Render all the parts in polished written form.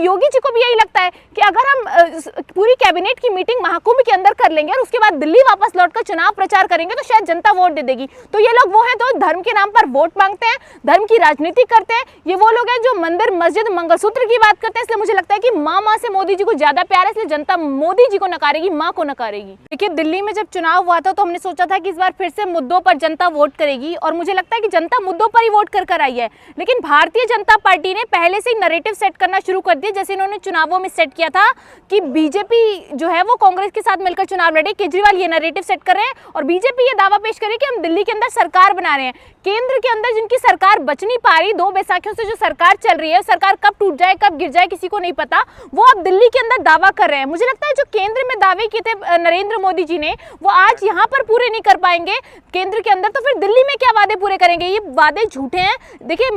योगी जी को भी यही लगता है कि अगर हम पूरी कैबिनेट की मीटिंग महाकुंभ के अंदर कर लेंगे और उसके बाद दिल्ली वापस लौटकर चुनाव प्रचार करेंगे तो शायद जनता वोट दे देगी। तो ये लोग वो हैं तो धर्म के नाम पर वोट मांगते हैं, धर्म की राजनीति करते हैं। ये वो लोग हैं जो मंदिर मस्जिद मंगलसूत्र की बात करते हैं। इसलिए मुझे लगता है कि माँ से मोदी जी को ज्यादा प्यार है, इसलिए जनता मोदी जी को नकारेगी, माँ को नकारेगी। देखिए, दिल्ली में जब चुनाव हुआ था तो हमने सोचा था कि इस बार फिर से मुद्दों पर जनता वोट करेगी और मुझे लगता है कि जनता मुद्दों पर ही वोट कर आई है। लेकिन भारतीय जनता पार्टी ने पहले से ही नैरेटिव सेट करना शुरू कर दिया। जैसे इन्होंने चुनावों में सेट किया था कि बीजेपी जो है वो कांग्रेस के साथ मिलकर चुनाव लड़े, केजरीवाल ये नैरेटिव सेट कर रहे हैं और बीजेपी ये दावा पेश करे कि हम दिल्ली के अंदर सरकार बना रहे हैं। केंद्र के अंदर जिनकी सरकार बच नहीं पा रही, 2 बैसाखियों से जो सरकार चल रही है, सरकार कब टूट जाए कब गिर जाए किसी को नहीं पता, वो अब दिल्ली के अंदर दावा कर रहे हैं। मुझे लगता है जो केंद्र में दावे किए थे नरेंद्र मोदी जी ने वो आज यहाँ पर पूरे नहीं कर पाएंगे केंद्र के अंदर, तो फिर दिल्ली में क्या वादे पूरे करेंगे? ये वादे झूठे हैं। देखिए,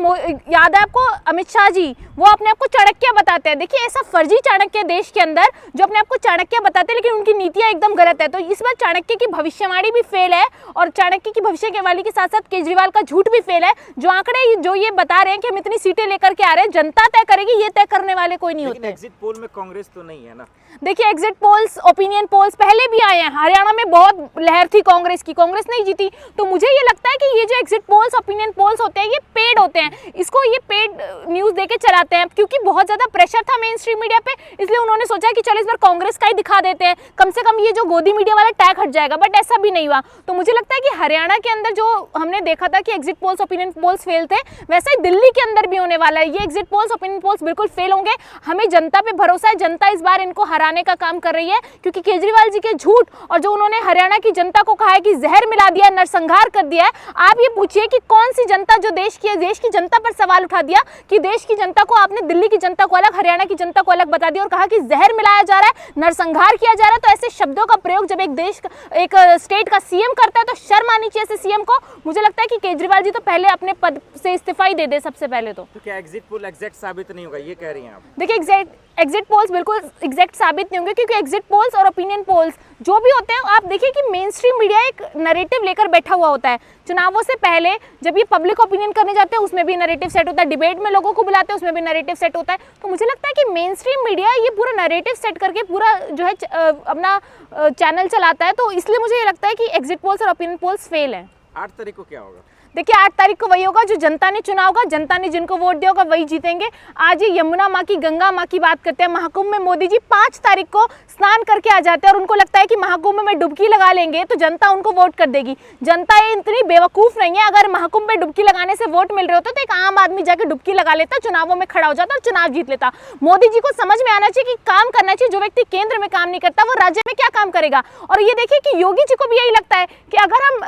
याद है आपको अमित शाह जी, वो अपने आप को चाणक्य बताते हैं। देखिए, ऐसा फर्जी चाणक्य देश के अंदर जो अपने आप को चाणक्य बताते हैं लेकिन उनकी नीतियां एकदम गलत है। तो इस बार चाणक्य की भविष्यवाणी भी फेल है और चाणक्य की भविष्यवाणी के साथ साथ केजरीवाल का झूठ भी फेल है। जो आंकड़े जो ये बता रहे हैं कि हम इतनी सीटें लेकर के आ रहे हैं, जनता तय करेगी, ये तय करने वाले कोई नहीं होते। एग्जिट पोल में कांग्रेस तो नहीं है ना? देखिए, एग्जिट पोल्स, ओपिनियन पोल्स पहले भी आए हैं। हरियाणा में बहुत लहर थी कांग्रेस की, कांग्रेस नहीं जीती। तो मुझे ये लगता है कि ये जो एग्जिट पोल्स, ओपिनियन पोल्स होते हैं ये पेड होते हैं। इसको ये पेड न्यूज़ देके चलाते हैं क्योंकि बहुत ज़्यादा प्रेशर था मेन स्ट्रीम मीडिया पे, इसलिए उन्होंने सोचा कि चलो इस बार कांग्रेस का ही दिखा देते हैं, कम से कम ये जो गोदी मीडिया वाला टैग हट जाएगा। बट ऐसा भी नहीं हुआ। तो मुझे लगता है कि हरियाणा के अंदर जो हमने देखा था कि exit polls, opinion polls fail थे, वैसा ही दिल्ली के अंदर भी होने वाला है। ये एग्जिट पोल्स, ओपिनियन पोल्स बिल्कुल फेल होंगे। हमें जनता पे भरोसा है, जनता इस बार इनको हराने का काम कर रही है क्योंकि केजरीवाल जी के झूठ और जो उन्होंने हरियाणा की जनता को कहा है कि जहर मिला दिया, नरसंहार कर दिया है। आप ये पूछिए कि कौन सी जनता जो देश की जनता पर सवाल उठा दिया कि देश की जनता को आपने दिल्ली की जनता को अलग, हरियाणा की जनता को अलग बता दिया और कहा कि जहर मिलाया जा रहा है, नरसंहार किया जा रहा है। तो ऐसे शब्दों का प्रयोग जब एक स्टेट का सीएम करता है तो शर्म आनी चाहिए ऐसे सीएम को। मुझे लगता है कि केजरीवाल जी तो पहले अपने पद से इस्तीफा ही दे दे सबसे पहले। तो क्या एग्जिट पोल एग्जैक्ट साबित नहीं होगा, ये कह रही हैं आप? देखिए, एग्जिट पोल्स बिल्कुल एग्जैक्ट साबित नहीं होंगे क्योंकि एग्जिट पोल्स और ओपिनियन पोल्स जो भी होते हैं, आप देखिए कि मेन स्ट्रीम मीडिया एक नैरेटिव लेकर बैठा हुआ होता है। चुनावों से पहले जब ये पब्लिक ओपिनियन करने जाते हैं उसमें भी नैरेटिव सेट होता है, डिबेट में लोगों को बुलाते हैं उसमें भी नैरेटिव सेट होता है। तो मुझे लगता है कि मेन स्ट्रीम मीडिया ये पूरा नैरेटिव सेट करके पूरा जो है अपना चैनल चलाता है। तो इसलिए मुझे ये लगता है कि एग्जिट पोल्स और ओपिनियन पोल्स फेल हैं। 8 तारीख को क्या होगा? देखिए, 8 तारीख को वही होगा जो जनता ने चुना होगा, जनता ने जिनको वोट दिया होगा वही जीतेंगे। आज ये यमुना माँ की, गंगा माँ की बात करते हैं। महाकुंभ में मोदी जी 5 तारीख को स्नान करके आ जाते हैं और उनको लगता है कि महाकुंभ में डुबकी लगा लेंगे तो जनता उनको वोट कर देगी। जनता ये इतनी बेवकूफ़ नहीं है। अगर महाकुंभ में डुबकी लगाने से वोट मिल रहे होते तो एक आम आदमी जाकर डुबकी लगा लेता, चुनावों में खड़ा हो जाता और चुनाव जीत लेता। मोदी जी को समझ में आना चाहिए कि काम करना चाहिए। जो व्यक्ति केंद्र में काम नहीं करता वो राज्य में क्या काम करेगा। और ये देखिए कि योगी जी को भी यही लगता है कि अगर हम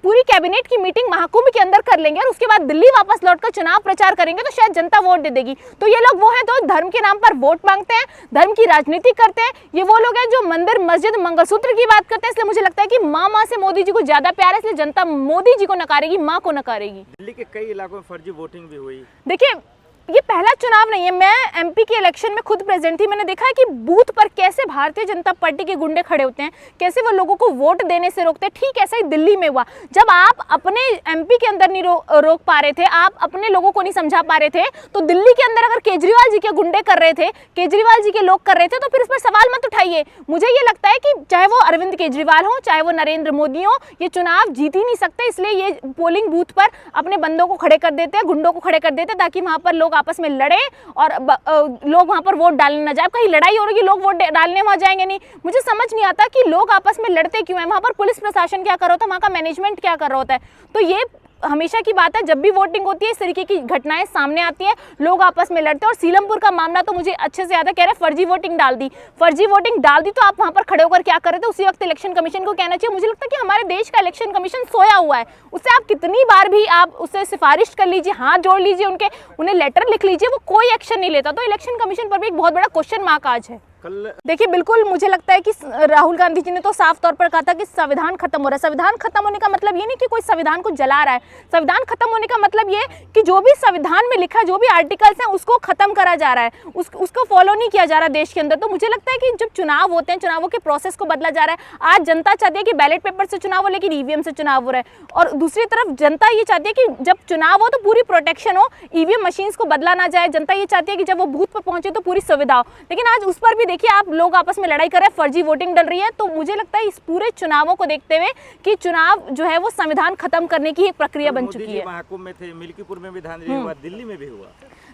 पूरी कैबिनेट की मीटिंग महाकुंभ के अंदर कर लेंगे और उसके बाद दिल्ली वापस लौटकर चुनाव प्रचार करेंगे तो शायद जनता वोट दे देगी। तो ये लोग वो हैं तो धर्म के नाम पर वोट मांगते हैं, धर्म की राजनीति करते हैं। ये वो लोग हैं जो मंदिर मस्जिद मंगलसूत्र की बात करते हैं। इसलिए मुझे लगता है कि माँ से मोदी जी को ज्यादा प्यार है, इसलिए जनता मोदी जी को नकारेगी, माँ को नकारेगी। दिल्ली के कई इलाकों में फर्जी वोटिंग भी हुई। देखिए, ये पहला चुनाव नहीं है। मैं एमपी के इलेक्शन में खुद प्रेजेंट थी। मैंने देखा है कि बूथ पर कैसे भारतीय जनता पार्टी के गुंडे खड़े होते हैं, कैसे वो लोगों को वोट देने से रोकते हैं। ठीक ऐसा ही दिल्ली में हुआ। जब आप अपने एमपी के अंदर नहीं रोक पा रहे थे, आप अपने लोगों को नहीं समझा पा रहे थे, तो दिल्ली के अंदर अगर केजरीवाल जी के गुंडे कर रहे थे, केजरीवाल जी के लोग कर रहे थे, तो फिर उस पर सवाल मत उठाइए। मुझे ये लगता है कि चाहे वो अरविंद केजरीवाल हो, चाहे वो नरेंद्र मोदी हो, ये चुनाव जीत ही नहीं सकते। इसलिए ये पोलिंग बूथ पर अपने बंदों को खड़े कर देते हैं, गुंडों को खड़े कर देते हैं ताकि वहां पर लोग आपस में लड़े और लोग वहां पर वोट डालने न जाए। कहीं लड़ाई हो रही है, लोग वोट डालने वहां जाएंगे नहीं। मुझे समझ नहीं आता कि लोग आपस में लड़ते क्यों हैं। वहां पर पुलिस प्रशासन क्या कर रहा होता है, वहां का मैनेजमेंट क्या कर रहा होता है। तो ये हमेशा की बात है, जब भी वोटिंग होती है इस तरीके की घटनाएं सामने आती है, लोग आपस में लड़ते हैं। और सीलमपुर का मामला तो मुझे अच्छे से याद है। कह रहे फर्जी वोटिंग डाल दी, फर्जी वोटिंग डाल दी, तो आप वहां पर खड़े होकर क्या कर रहे थे? उसी वक्त इलेक्शन कमीशन को कहना चाहिए। मुझे लगता है कि हमारे देश का इलेक्शन कमीशन सोया हुआ है। उससे आप कितनी बार भी आप उससे सिफारिश कर लीजिए, हाथ जोड़ लीजिए, उन्हें लेटर लिख लीजिए, वो कोई एक्शन नहीं लेता। तो इलेक्शन कमीशन पर भी एक बहुत बड़ा क्वेश्चन मार्क आज है। कल देखिए बिल्कुल मुझे लगता है कि राहुल गांधी जी ने तो साफ तौर पर कहा था कि संविधान खत्म हो रहा है। संविधान खत्म होने का मतलब ये नहीं कि कोई संविधान को जला रहा है। संविधान खत्म होने का मतलब ये कि जो भी संविधान में लिखा है, जो भी आर्टिकल्स हैं, उसको खत्म करा जा रहा है, उसको फॉलो नहीं किया जा रहा देश के अंदर। तो मुझे लगता है कि जब चुनाव होते हैं, चुनावों के प्रोसेस को बदला जा रहा है। आज जनता चाहती है कि बैलेट पेपर से चुनाव हो, लेकिन ईवीएम से चुनाव हो रहा है। और दूसरी तरफ जनता ये चाहती है कि जब चुनाव हो तो पूरी प्रोटेक्शन हो, ईवीएम मशीन्स को बदला ना जाए। जनता ये चाहती है कि जब वो बूथ पर पहुंचे तो पूरी सुविधा हो। लेकिन आज उस पर भी देखिए आप लोग आपस में लड़ाई कर रहे हैं, फर्जी वोटिंग डल रही है। तो मुझे लगता है इस पूरे चुनावों को देखते हुए कि चुनाव जो है वो संविधान खत्म करने की एक प्रक्रिया बन चुकी है। महाकुंभ में थे, मिल्कीपुर में विधानसभा हुआ, दिल्ली में भी हुआ।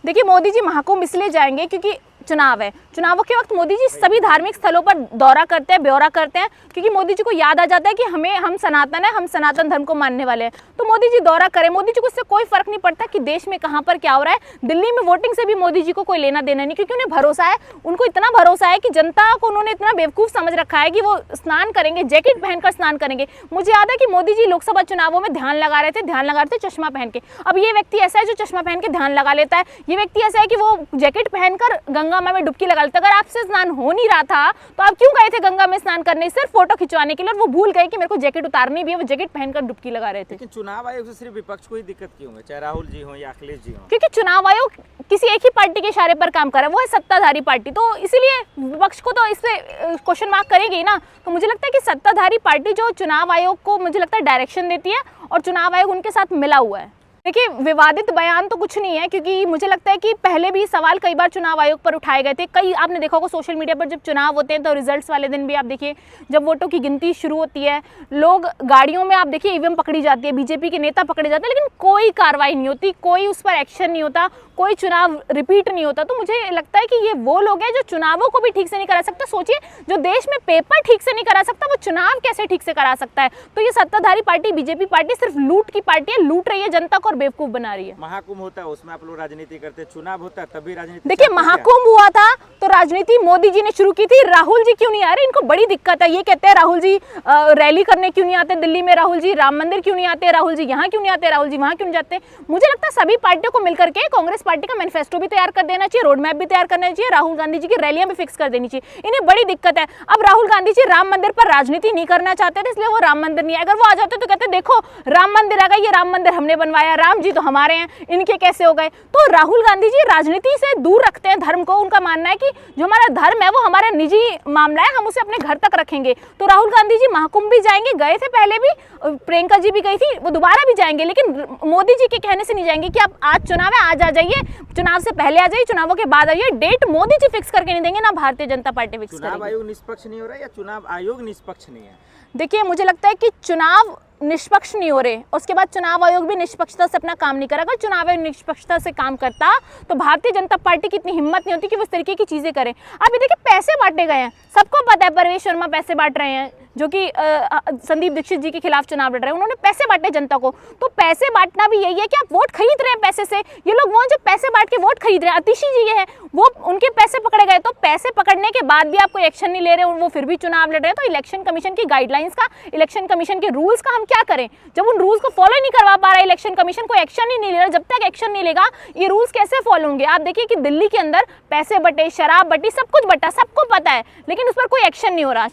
देखिए मोदी जी महाकुंभ इसलिए जाएंगे क्योंकि चुनाव है। चुनावों के वक्त मोदी जी सभी धार्मिक स्थलों पर दौरा करते हैं, ब्यौरा करते हैं, क्योंकि मोदी जी को याद आ जाता है कि हम सनातन है, हम सनातन धर्म को मानने वाले हैं। तो मोदी जी दौरा करें, मोदी जी को इससे कोई फर्क नहीं पड़ता कि देश में कहां पर क्या हो रहा है। दिल्ली में वोटिंग से भी मोदी जी को कोई लेना देना नहीं, क्योंकि उन्हें भरोसा है, उनको इतना भरोसा है कि जनता को उन्होंने इतना बेवकूफ समझ रखा है कि वो स्नान करेंगे, जैकेट पहनकर स्नान करेंगे। मुझे याद है कि मोदी जी लोकसभा चुनावों में ध्यान लगा रहे थे चश्मा पहन के। अब ये व्यक्ति ऐसा है जो चश्मा पहन के ध्यान लगा लेता है, ये व्यक्ति ऐसा है कि वो जैकेट पहनकर गंगा मां में डुबकी लगा लेता है। अगर आपसे स्नान हो नहीं रहा था तो आप क्यों गए थे गंगा में स्नान करने? सिर्फ फोटो खिंचवाने के लिए। और वो भूल गए कि मेरे को जैकेट उतारनी भी है, वो जैकेट पहनकर डुबकी लगा रहे थे। लेकिन चुनाव आयोग से सिर्फ विपक्ष को ही दिक्कत क्यों है, चाहे राहुल जी हो या अखिलेश जी हो? क्योंकि चुनाव आयोग किसी एक ही पार्टी के इशारे पर काम कर रहा है, वो है सत्ताधारी पार्टी। तो इसीलिए विपक्ष को तो इस पे क्वेश्चन मार्क करेगी ना। तो मुझे लगता है कि सत्ताधारी पार्टी जो चुनाव आयोग को मुझे लगता है डायरेक्शन देती है, और चुनाव आयोग उनके साथ मिला हुआ है। देखिए विवादित बयान तो कुछ नहीं है, क्योंकि मुझे लगता है कि पहले भी सवाल कई बार चुनाव आयोग पर उठाए गए थे। कई आपने देखा होगा सोशल मीडिया पर, जब चुनाव होते हैं तो रिजल्ट्स वाले दिन भी आप देखिए, जब वोटों की गिनती शुरू होती है, लोग गाड़ियों में आप देखिए ईवीएम पकड़ी जाती है, बीजेपी के नेता पकड़े जाते हैं, लेकिन कोई कार्रवाई नहीं होती, कोई उस पर एक्शन नहीं होता, कोई चुनाव रिपीट नहीं होता। तो मुझे लगता है कि ये वो लोग हैं जो चुनावों को भी ठीक से नहीं करा सकता। सोचिए, जो देश में पेपर ठीक से नहीं करा सकता, वो चुनाव कैसे ठीक से करा सकता है? तो ये सत्ताधारी पार्टी बीजेपी पार्टी सिर्फ लूट की पार्टी है, लूट रही है जनता को और बेवकूफ बना रही है। महाकुंभ होता है उसमें आप लोग राजनीति करते, चुनाव होता है तभी राजनीति। देखिए महाकुंभ हुआ था तो राजनीति मोदी जी ने शुरू की थी। राहुल जी क्यों नहीं आ रहे? इनको बड़ी दिक्कत है। ये कहते हैं राहुल जी रैली करने क्यों नहीं आते दिल्ली में, राहुल जी राम मंदिर क्यों नहीं आते, राहुल जी यहाँ क्यों नहीं आते, राहुल जी वहाँ क्यों नहीं जाते। मुझे लगता है सभी पार्टियों को मिलकर के कांग्रेस पार्टी का मैनिफेस्टो भी तैयार कर देना चाहिए, रोड मैप भी तैयार करना चाहिए, राहुल गांधी जी की रैलियां भी फिक्स कर देनी चाहिए। इन्हें बड़ी दिक्कत है। अब राहुल गांधी जी राम मंदिर पर राजनीति नहीं करना चाहते थे, इसलिए वो राम मंदिर नहीं आए। अगर वो आ जाते तो कहते देखो राम मंदिर आ गया, ये राम मंदिर हमने बनवाया, राम जी तो हमारे हैं, इनके कैसे हो गए। तो राहुल गांधी जी राजनीति से दूर रखते हैं धर्म को। उनका मानना है कि जो हमारा धर्म है वो हमारा निजी मामला है, हम उसे अपने घर तक रखेंगे। तो राहुल गांधी जी महाकुंभ भी जाएंगे, गए थे पहले भी, प्रियंका जी भी गई थी, वो दोबारा भी जाएंगे, लेकिन मोदी जी के कहने से नहीं जाएंगे कि आप आज चुनाव है, आज आ जाइए, चुनाव से पहले आ जाइए, चुनावों के बाद आइए। डेट मोदी जी फिक्स करके नहीं देंगे, ना भारतीय जनता पार्टी फिक्स करेगी। चुनाव आयोग निष्पक्ष नहीं हो रहा है या चुनाव आयोग निष्पक्ष नहीं है? देखिए मुझे लगता है कि चुनाव निष्पक्ष नहीं हो रहे, उसके बाद चुनाव आयोग भी निष्पक्षता से अपना काम नहीं करा। अगर चुनाव आयोग निष्पक्षता से काम करता तो भारतीय जनता पार्टी की इतनी हिम्मत नहीं होती कि वो इस तरीके की चीजें करें। आप ये देखिए पैसे बांटे गए हैं, सबको पता है परवेश शर्मा पैसे बांट रहे हैं, जो कि संदीप दीक्षित जी के खिलाफ चुनाव लड़ रहे हैं, उन्होंने पैसे बांटे जनता को। तो पैसे बांटना भी यही है कि आप वोट खरीद रहे हैं पैसे से। ये लोग वो जो पैसे बांट के वोट खरीद रहे हैं, अतिशी जी ये है, वो उनके पैसे पकड़े गए। तो पैसे पकड़ने के बाद भी आप कोई एक्शन नहीं ले रहे, वो फिर भी चुनाव लड़ रहे हैं। तो इलेक्शन कमीशन की गाइडलाइंस का, इलेक्शन कमीशन के रूल्स का हम क्या करें? जब उन रूल्स को फॉलो नहीं करवा पा रहा है इलेक्शन कमीशन, कोई एक्शन ही नहीं ले रहा, जब तक एक्शन नहीं लेगा ये रूल्स कैसे फॉलो होंगे? आप देखिए कि दिल्ली के अंदर पैसे बटे, शराब बटी, सब कुछ बटा, सबको पता है, लेकिन उस पर कोई एक्शन नहीं हो रहा।